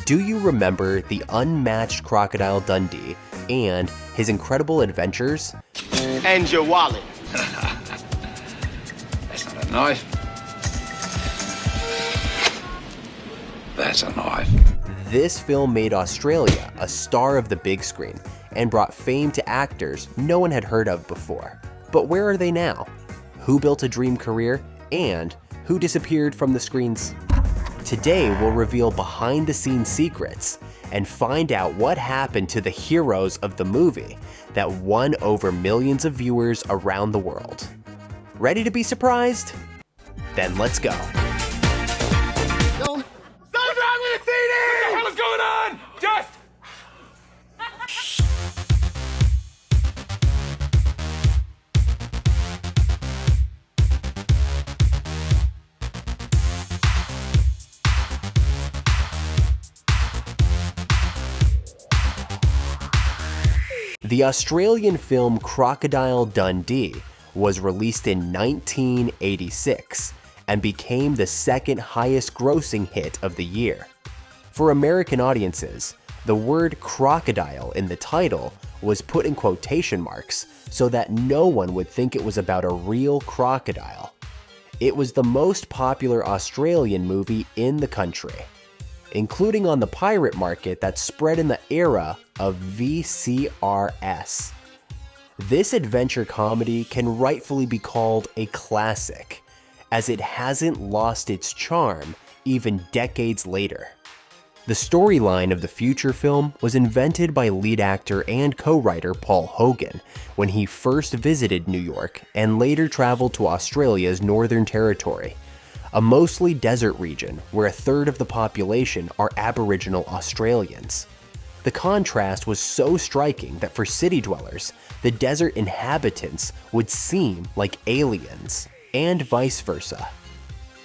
Do you remember the Unmatched Crocodile Dundee and his incredible adventures? And your wallet. That's not a knife. That's a knife. This film made Australia a star of the big screen and brought fame to actors no one had heard of before. But where are they now? Who built a dream career? And who disappeared from the screens? Today we'll reveal behind-the-scenes secrets and find out what happened to the heroes of the movie that won over millions of viewers around the world. Ready to be surprised? Then let's go. Something's wrong with the CD! What the hell is going on? Just... The Australian film Crocodile Dundee was released in 1986 and became the second highest grossing hit of the year. For American audiences, the word crocodile in the title was put in quotation marks so that no one would think it was about a real crocodile. It was the most popular Australian movie in the country, including on the pirate market that spread in the era of VCRS. This adventure comedy can rightfully be called a classic, as it hasn't lost its charm even decades later. The storyline of the future film was invented by lead actor and co-writer Paul Hogan when he first visited New York and later traveled to Australia's Northern Territory, a mostly desert region where a third of the population are Aboriginal Australians. The contrast was so striking that for city dwellers, the desert inhabitants would seem like aliens, and vice versa.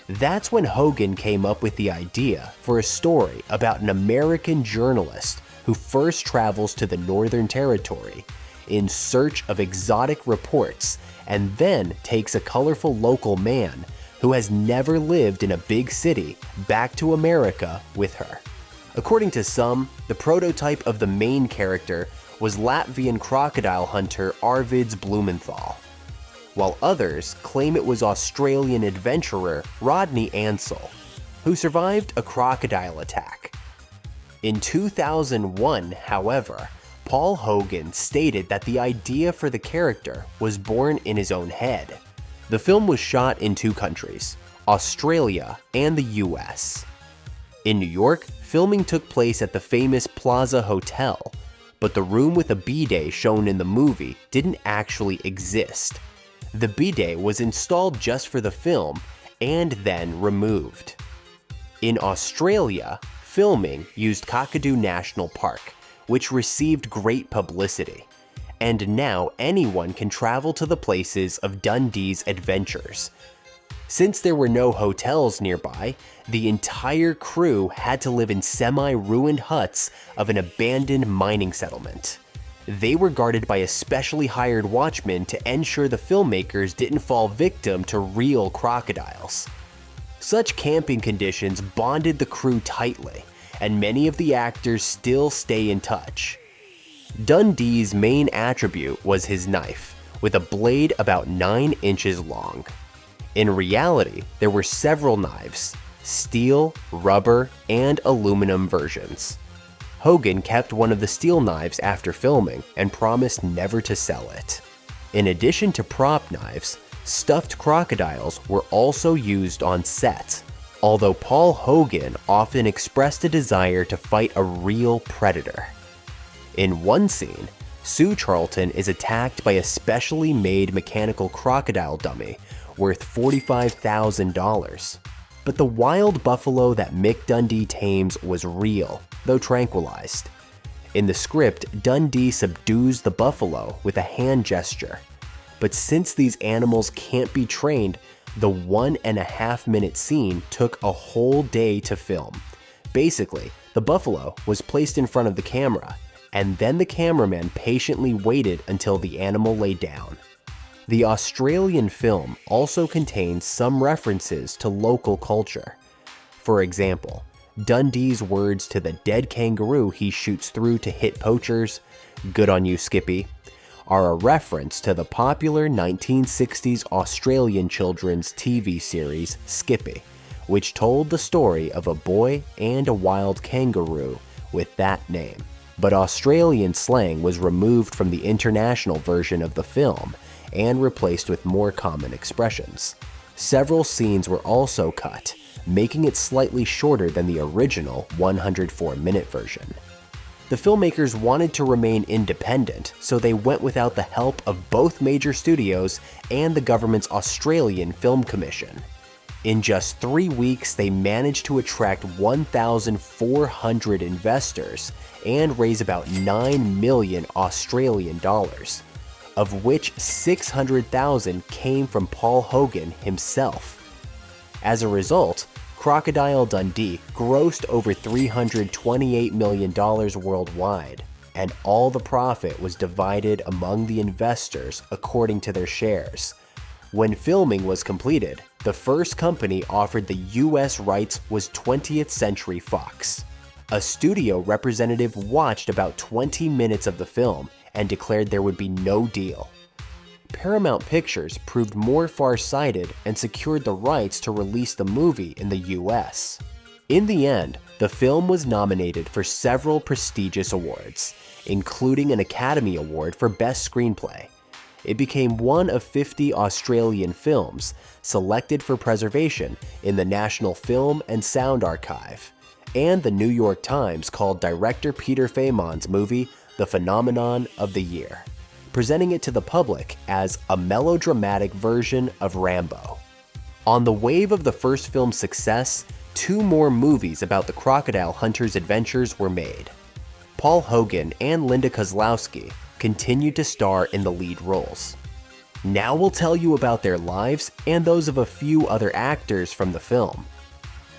That's when Hogan came up with the idea for a story about an American journalist who first travels to the Northern Territory in search of exotic reports and then takes a colorful local man who has never lived in a big city back to America with her. According to some, the prototype of the main character was Latvian crocodile hunter Arvids Blumenthal, while others claim it was Australian adventurer Rodney Ansell, who survived a crocodile attack. In 2001, however, Paul Hogan stated that the idea for the character was born in his own head. The film was shot in two countries, Australia and the US. In New York, filming took place at the famous Plaza Hotel, but the room with a bidet shown in the movie didn't actually exist. The bidet was installed just for the film and then removed. In Australia, filming used Kakadu National Park, which received great publicity, and now anyone can travel to the places of Dundee's adventures. Since there were no hotels nearby, the entire crew had to live in semi-ruined huts of an abandoned mining settlement. They were guarded by a specially hired watchman to ensure the filmmakers didn't fall victim to real crocodiles. Such camping conditions bonded the crew tightly, and many of the actors still stay in touch. Dundee's main attribute was his knife, with a blade about 9 inches long. In reality, there were several knives, steel, rubber, and aluminum versions. Hogan kept one of the steel knives after filming and promised never to sell it. In addition to prop knives, stuffed crocodiles were also used on set, although Paul Hogan often expressed a desire to fight a real predator. In one scene, Sue Charlton is attacked by a specially made mechanical crocodile dummy worth $45,000. But the wild buffalo that Mick Dundee tames was real, though tranquilized. In the script, Dundee subdues the buffalo with a hand gesture. But since these animals can't be trained, the 1.5-minute scene took a whole day to film. Basically, the buffalo was placed in front of the camera, and then the cameraman patiently waited until the animal lay down. The Australian film also contains some references to local culture. For example, Dundee's words to the dead kangaroo he shoots through to hit poachers, "Good on you, Skippy," are a reference to the popular 1960s Australian children's TV series Skippy, which told the story of a boy and a wild kangaroo with that name. But Australian slang was removed from the international version of the film and replaced with more common expressions. Several scenes were also cut, making it slightly shorter than the original 104-minute version. The filmmakers wanted to remain independent, so they went without the help of both major studios and the government's Australian Film Commission. In just 3 weeks, they managed to attract 1,400 investors and raise about 9 million Australian dollars, of which 600,000 came from Paul Hogan himself. As a result, Crocodile Dundee grossed over $328 million worldwide, and all the profit was divided among the investors according to their shares. When filming was completed, the first company offered the US rights was 20th Century Fox. A studio representative watched about 20 minutes of the film and declared there would be no deal. Paramount Pictures proved more far-sighted and secured the rights to release the movie in the US. In the end, the film was nominated for several prestigious awards, including an Academy Award for Best Screenplay. It became one of 50 Australian films selected for preservation in the National Film and Sound Archive, and the New York Times called director Peter Faymon's movie the phenomenon of the year, presenting it to the public as a melodramatic version of Rambo. On the wave of the first film's success, 2 more movies about the crocodile hunter's adventures were made. Paul Hogan and Linda Kozlowski continued to star in the lead roles. Now we'll tell you about their lives and those of a few other actors from the film.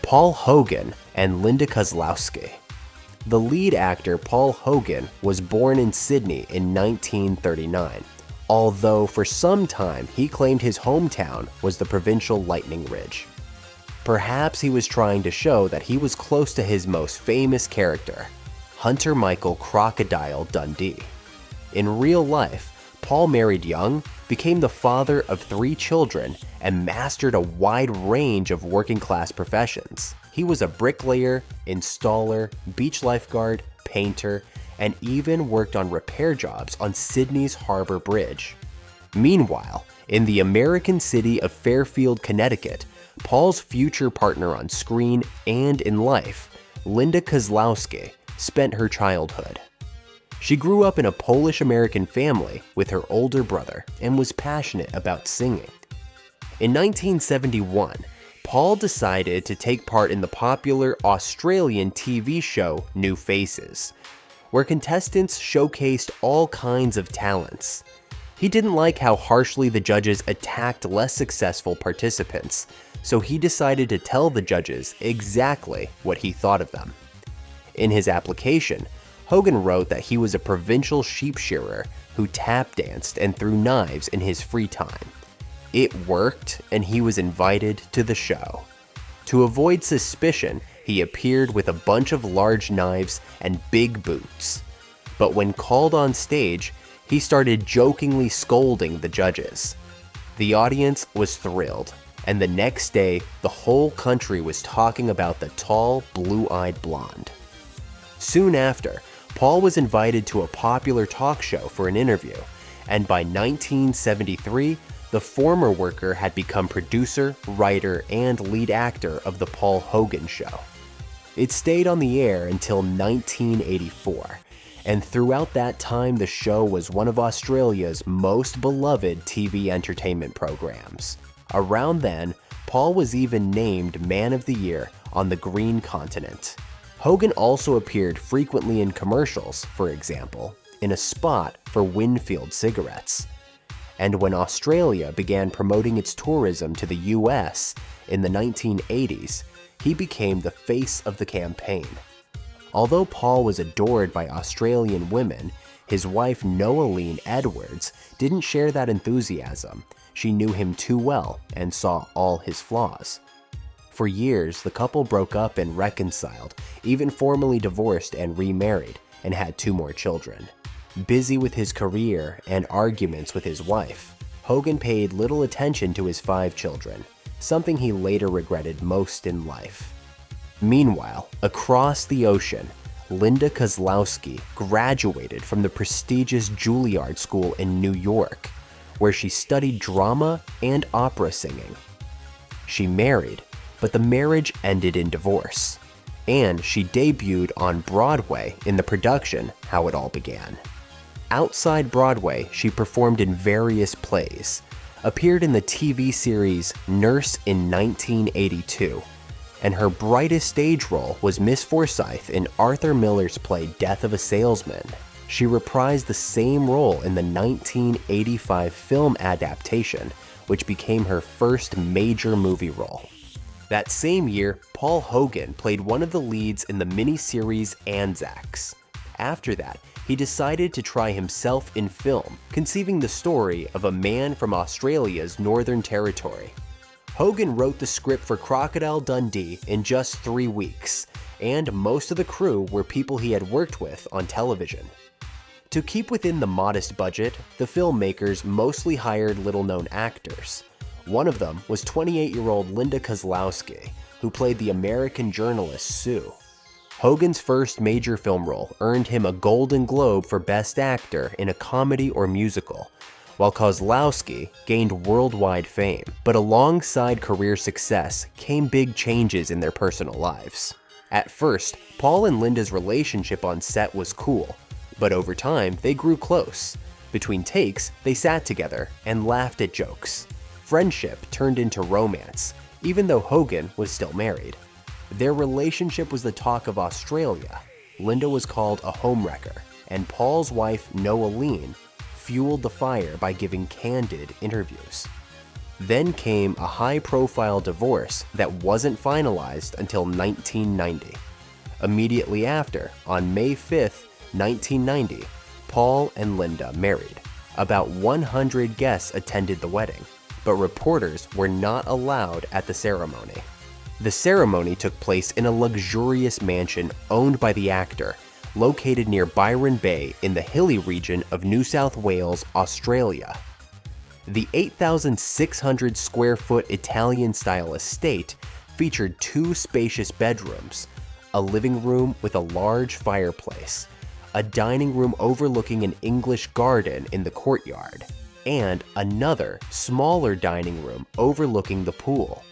Paul Hogan and Linda Kozlowski. The lead actor Paul Hogan was born in Sydney in 1939, although for some time he claimed his hometown was the provincial Lightning Ridge. Perhaps he was trying to show that he was close to his most famous character, Hunter Michael Crocodile Dundee. In real life, Paul married young, became the father of 3 children, and mastered a wide range of working-class professions. He was a bricklayer, installer, beach lifeguard, painter, and even worked on repair jobs on Sydney's Harbour Bridge. Meanwhile, in the American city of Fairfield, Connecticut, Paul's future partner on screen and in life, Linda Kozlowski, spent her childhood. She grew up in a Polish-American family with her older brother and was passionate about singing. In 1971, Paul decided to take part in the popular Australian TV show New Faces, where contestants showcased all kinds of talents. He didn't like how harshly the judges attacked less successful participants, so he decided to tell the judges exactly what he thought of them. In his application, Hogan wrote that he was a provincial sheep shearer who tap danced and threw knives in his free time. It worked, and he was invited to the show. To avoid suspicion, he appeared with a bunch of large knives and big boots. But when called on stage, he started jokingly scolding the judges. The audience was thrilled, and the next day, the whole country was talking about the tall, blue-eyed blonde. Soon after, Paul was invited to a popular talk show for an interview, and by 1973, the former worker had become producer, writer, and lead actor of The Paul Hogan Show. It stayed on the air until 1984, and throughout that time the show was one of Australia's most beloved TV entertainment programs. Around then, Paul was even named Man of the Year on the Green Continent. Hogan also appeared frequently in commercials, for example, in a spot for Winfield cigarettes. And when Australia began promoting its tourism to the US in the 1980s, he became the face of the campaign. Although Paul was adored by Australian women, his wife Noeline Edwards didn't share that enthusiasm. She knew him too well and saw all his flaws. For years, the couple broke up and reconciled, even formally divorced and remarried, and had 2 more children. Busy with his career and arguments with his wife, Hogan paid little attention to his 5 children, something he later regretted most in life. Meanwhile, across the ocean, Linda Kozlowski graduated from the prestigious Juilliard School in New York, where she studied drama and opera singing. She married, but the marriage ended in divorce, and she debuted on Broadway in the production How It All Began. Outside Broadway, she performed in various plays, appeared in the TV series Nurse in 1982, and her brightest stage role was Miss Forsyth in Arthur Miller's play Death of a Salesman. She reprised the same role in the 1985 film adaptation, which became her first major movie role. That same year, Paul Hogan played one of the leads in the miniseries Anzacs. After that, he decided to try himself in film, conceiving the story of a man from Australia's Northern Territory. Hogan wrote the script for Crocodile Dundee in just 3 weeks, and most of the crew were people he had worked with on television. To keep within the modest budget, the filmmakers mostly hired little-known actors. One of them was 28-year-old Linda Kozlowski, who played the American journalist Sue. Hogan's first major film role earned him a Golden Globe for Best Actor in a comedy or musical, while Kozlowski gained worldwide fame. But alongside career success came big changes in their personal lives. At first, Paul and Linda's relationship on set was cool, but over time they grew close. Between takes, they sat together and laughed at jokes. Friendship turned into romance, even though Hogan was still married. Their relationship was the talk of Australia. Linda was called a homewrecker, and Paul's wife, Noeline, fueled the fire by giving candid interviews. Then came a high-profile divorce that wasn't finalized until 1990. Immediately after, on May 5th, 1990, Paul and Linda married. About 100 guests attended the wedding, but reporters were not allowed at the ceremony. The ceremony took place in a luxurious mansion owned by the actor, located near Byron Bay in the hilly region of New South Wales, Australia. The 8,600 square foot Italian-style estate featured 2 spacious bedrooms, a living room with a large fireplace, a dining room overlooking an English garden in the courtyard, and another, smaller dining room overlooking the pool.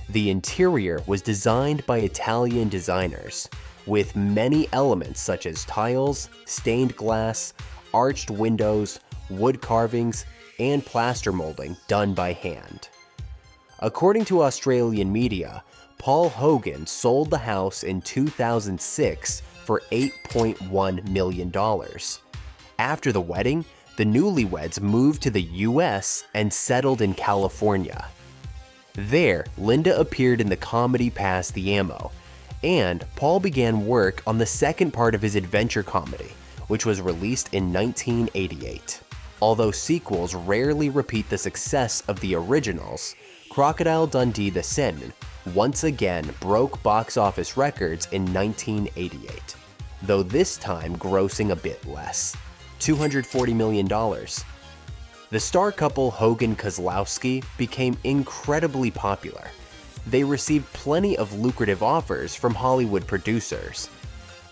The interior was designed by Italian designers, with many elements such as tiles, stained glass, arched windows, wood carvings, and plaster molding done by hand. According to Australian media, Paul Hogan sold the house in 2006 for $8.1 million. After the wedding, the newlyweds moved to the US and settled in California. There, Linda appeared in the comedy Pass the Ammo, and Paul began work on the second part of his adventure comedy, which was released in 1988. Although sequels rarely repeat the success of the originals, Crocodile Dundee the Sin once again broke box office records in 1988, though this time grossing a bit less, $240 million. The star couple Hogan-Kozlowski became incredibly popular. They received plenty of lucrative offers from Hollywood producers,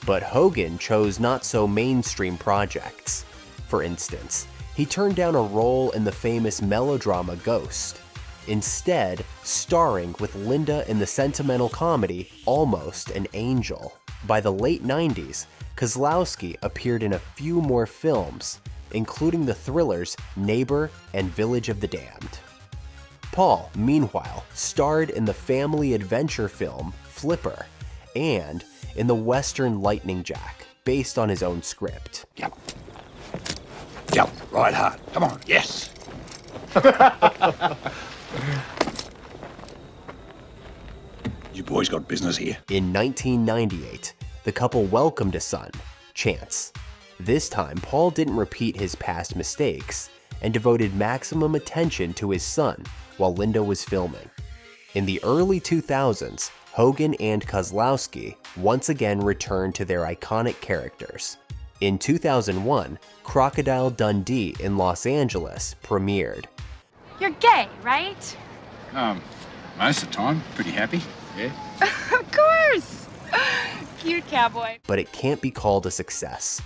but Hogan chose not so mainstream projects. For instance, he turned down a role in the famous melodrama Ghost, instead starring with Linda in the sentimental comedy Almost an Angel. By the late 90s, Kozlowski appeared in a few more films, including the thrillers Neighbor and Village of the Damned. Paul, meanwhile, starred in the family adventure film Flipper and in the western Lightning Jack, based on his own script. Yep. Yep, right hard. Come on, yes. You boys got business here? In 1998, the couple welcomed a son, Chance. This time, Paul didn't repeat his past mistakes and devoted maximum attention to his son while Linda was filming. In the early 2000s, Hogan and Kozlowski once again returned to their iconic characters. In 2001, Crocodile Dundee in Los Angeles premiered. You're gay, right? Most of the time, pretty happy, yeah. Of course! Cute cowboy. But it can't be called a success.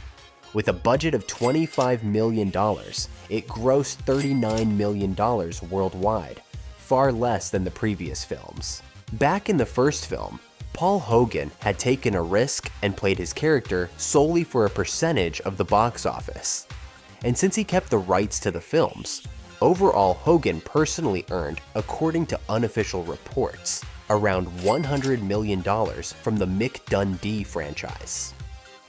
With a budget of $25 million, it grossed $39 million worldwide, far less than the previous films. Back in the first film, Paul Hogan had taken a risk and played his character solely for a percentage of the box office. And since he kept the rights to the films, overall Hogan personally earned, according to unofficial reports, around $100 million from the Mick Dundee franchise.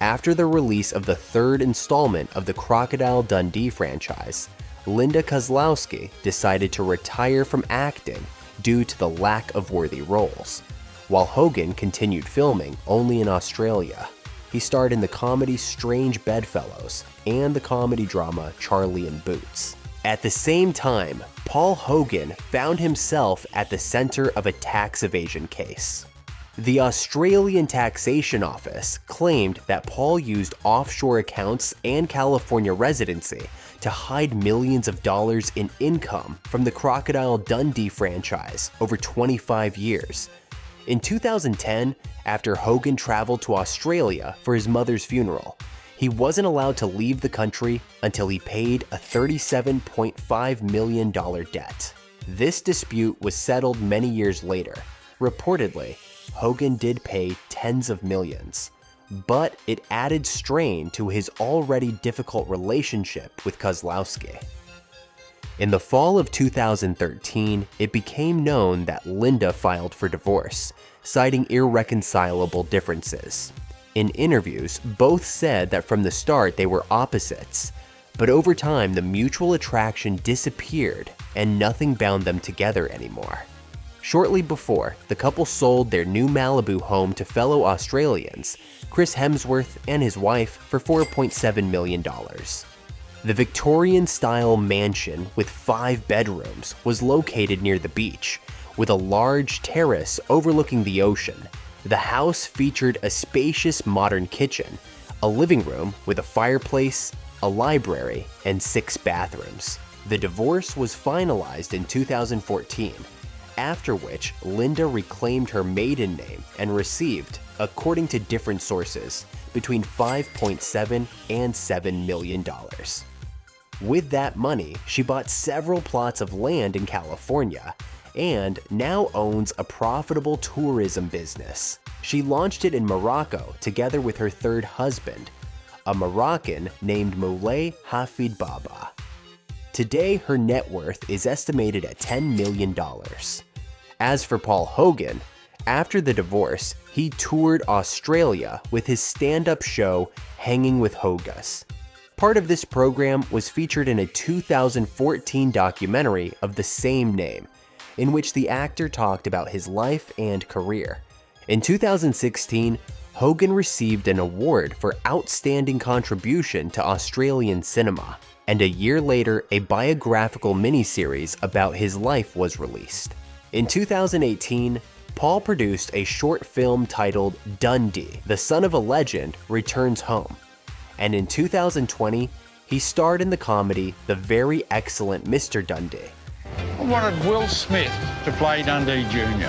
After the release of the third installment of the Crocodile Dundee franchise, Linda Kozlowski decided to retire from acting due to the lack of worthy roles, while Hogan continued filming only in Australia. He starred in the comedy Strange Bedfellows and the comedy drama Charlie and Boots. At the same time, Paul Hogan found himself at the center of a tax evasion case. The Australian Taxation Office claimed that Paul used offshore accounts and California residency to hide millions of dollars in income from the Crocodile Dundee franchise over 25 years. In 2010, after Hogan traveled to Australia for his mother's funeral, he wasn't allowed to leave the country until he paid a $37.5 million debt. This dispute was settled many years later. Reportedly, Hogan did pay tens of millions, but it added strain to his already difficult relationship with Kozlowski. In the fall of 2013, it became known that Linda filed for divorce, citing irreconcilable differences. In interviews, both said that from the start they were opposites, but over time the mutual attraction disappeared and nothing bound them together anymore. Shortly before, the couple sold their new Malibu home to fellow Australians, Chris Hemsworth and his wife, for $4.7 million. The Victorian-style mansion with 5 bedrooms was located near the beach, with a large terrace overlooking the ocean. The house featured a spacious modern kitchen, a living room with a fireplace, a library, and 6 bathrooms. The divorce was finalized in 2014, after which Linda reclaimed her maiden name and received, according to different sources, between $5.7 and $7 million. With that money, she bought several plots of land in California and now owns a profitable tourism business. She launched it in Morocco together with her third husband, a Moroccan named Moulay Hafid Baba. Today, her net worth is estimated at $10 million. As for Paul Hogan, after the divorce, he toured Australia with his stand-up show Hanging with Hogus. Part of this program was featured in a 2014 documentary of the same name, in which the actor talked about his life and career. In 2016, Hogan received an award for outstanding contribution to Australian cinema, and a year later, a biographical miniseries about his life was released. In 2018, Paul produced a short film titled Dundee, the Son of a Legend Returns Home. And in 2020, he starred in the comedy The Very Excellent Mr. Dundee. I wanted Will Smith to play Dundee Jr.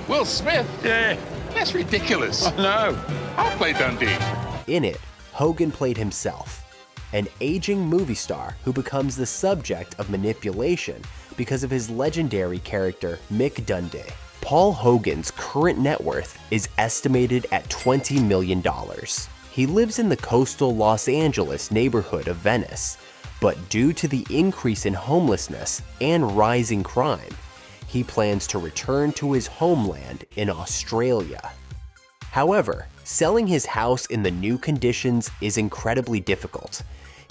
Will Smith? Yeah, That's ridiculous. I know. I'll play Dundee. In it, Hogan played himself, an aging movie star who becomes the subject of manipulation because of his legendary character Mick Dundee. Paul Hogan's current net worth is estimated at $20 million. He lives in the coastal Los Angeles neighborhood of Venice, but due to the increase in homelessness and rising crime, he plans to return to his homeland in Australia. However, selling his house in the new conditions is incredibly difficult.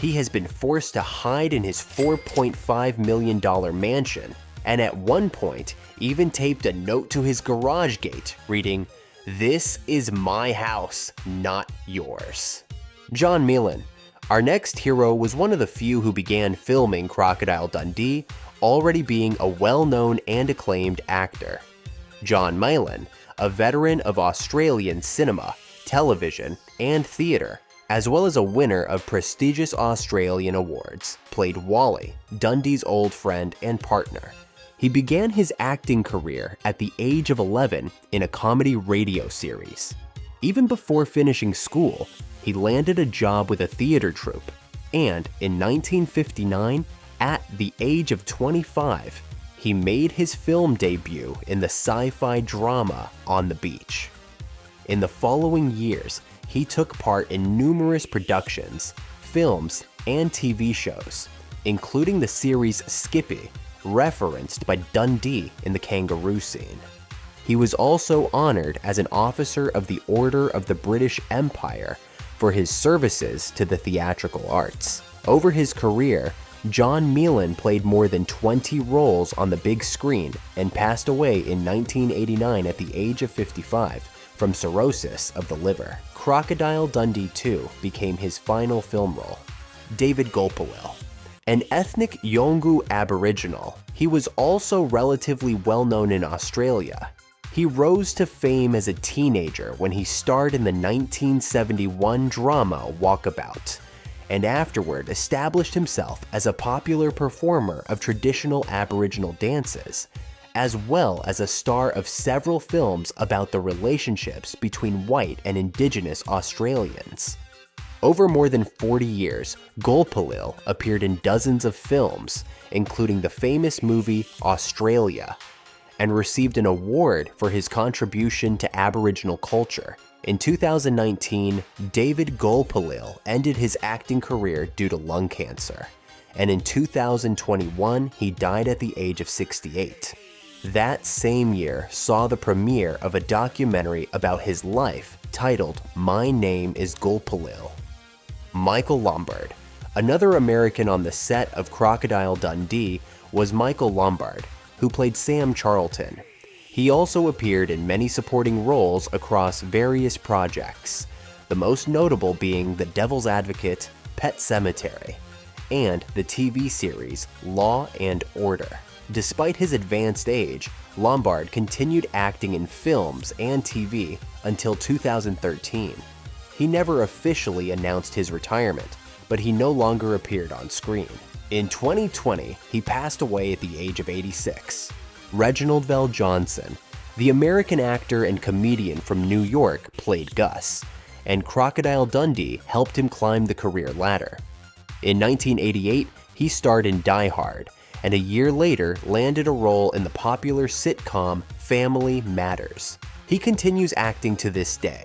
He has been forced to hide in his $4.5 million mansion, and at one point even taped a note to his garage gate reading, "This is my house, not yours." John Meelan, our next hero, was one of the few who began filming Crocodile Dundee, already being a well-known and acclaimed actor. John Mayall, a veteran of Australian cinema, television, and theatre, as well as a winner of prestigious Australian awards, played Wally, Dundee's old friend and partner. He began his acting career at the age of 11 in a comedy radio series. Even before finishing school, he landed a job with a theater troupe, and in 1959, at the age of 25, he made his film debut in the sci-fi drama On the Beach. In the following years, he took part in numerous productions, films, and TV shows, including the series Skippy, referenced by Dundee in the Kangaroo Scene. He was also honored as an officer of the Order of the British Empire for his services to the theatrical arts. Over his career, John Mayall played more than 20 roles on the big screen and passed away in 1989 at the age of 55 from cirrhosis of the liver. Crocodile Dundee 2 became his final film role. David Gulpilil. An ethnic Yolngu Aboriginal, he was also relatively well known in Australia. He rose to fame as a teenager when he starred in the 1971 drama Walkabout, and afterward established himself as a popular performer of traditional Aboriginal dances, as well as a star of several films about the relationships between white and Indigenous Australians. Over more than 40 years, Gulpilil appeared in dozens of films, including the famous movie Australia, and received an award for his contribution to Aboriginal culture. In 2019, David Gulpilil ended his acting career due to lung cancer, and in 2021, he died at the age of 68. That same year saw the premiere of a documentary about his life titled My Name is Gulpilil. Michael Lombard. Another American on the set of Crocodile Dundee was Michael Lombard, who played Sam Charlton. He also appeared in many supporting roles across various projects, the most notable being The Devil's Advocate, Pet Sematary, and the TV series Law and Order. Despite his advanced age, Lombard continued acting in films and TV until 2013. He never officially announced his retirement, but he no longer appeared on screen. In 2020, he passed away at the age of 86. Reginald VelJohnson, the American actor and comedian from New York, played Gus, and Crocodile Dundee helped him climb the career ladder. In 1988, he starred in Die Hard, and a year later landed a role in the popular sitcom Family Matters. He continues acting to this day.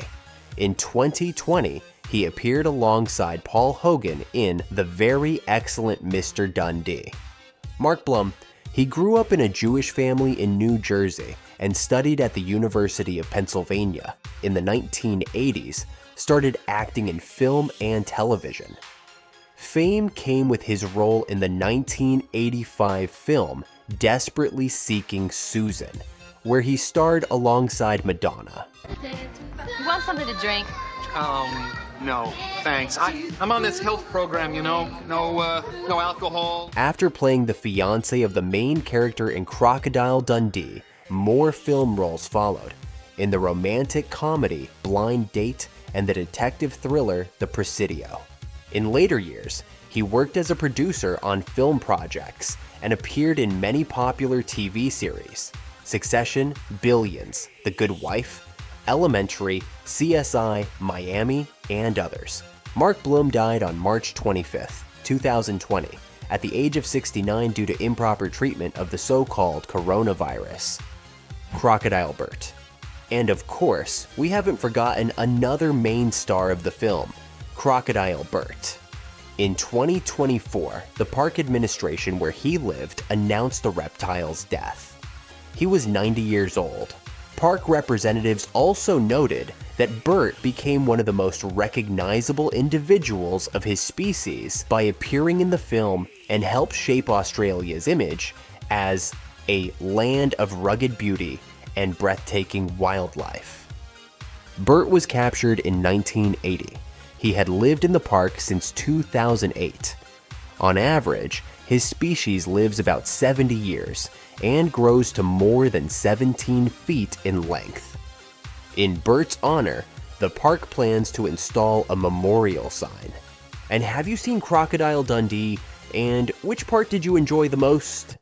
In 2020, he appeared alongside Paul Hogan in The Very Excellent Mr. Dundee. Mark Blum. He grew up in a Jewish family in New Jersey and studied at the University of Pennsylvania. In the 1980s, started acting in film and television. Fame came with his role in the 1985 film Desperately Seeking Susan, where he starred alongside Madonna. You want something to drink? No, thanks. I'm on this health program, you know. No alcohol. After playing the fiancé of the main character in Crocodile Dundee, more film roles followed, in the romantic comedy Blind Date and the detective thriller The Presidio. In later years, he worked as a producer on film projects and appeared in many popular TV series: Succession, Billions, The Good Wife, Elementary, CSI, Miami, and others. Mark Bloom died on March 25th, 2020, at the age of 69 due to improper treatment of the so-called coronavirus. Crocodile Burt. And of course, we haven't forgotten another main star of the film, Crocodile Burt. In 2024, the park administration where he lived announced the reptile's death. He was 90 years old. Park representatives also noted that Burt became one of the most recognizable individuals of his species by appearing in the film and helped shape Australia's image as a land of rugged beauty and breathtaking wildlife. Burt was captured in 1980. He had lived in the park since 2008. On average, his species lives about 70 years and grows to more than 17 feet in length. In Bert's honor, the park plans to install a memorial sign. And have you seen Crocodile Dundee, and which part did you enjoy the most?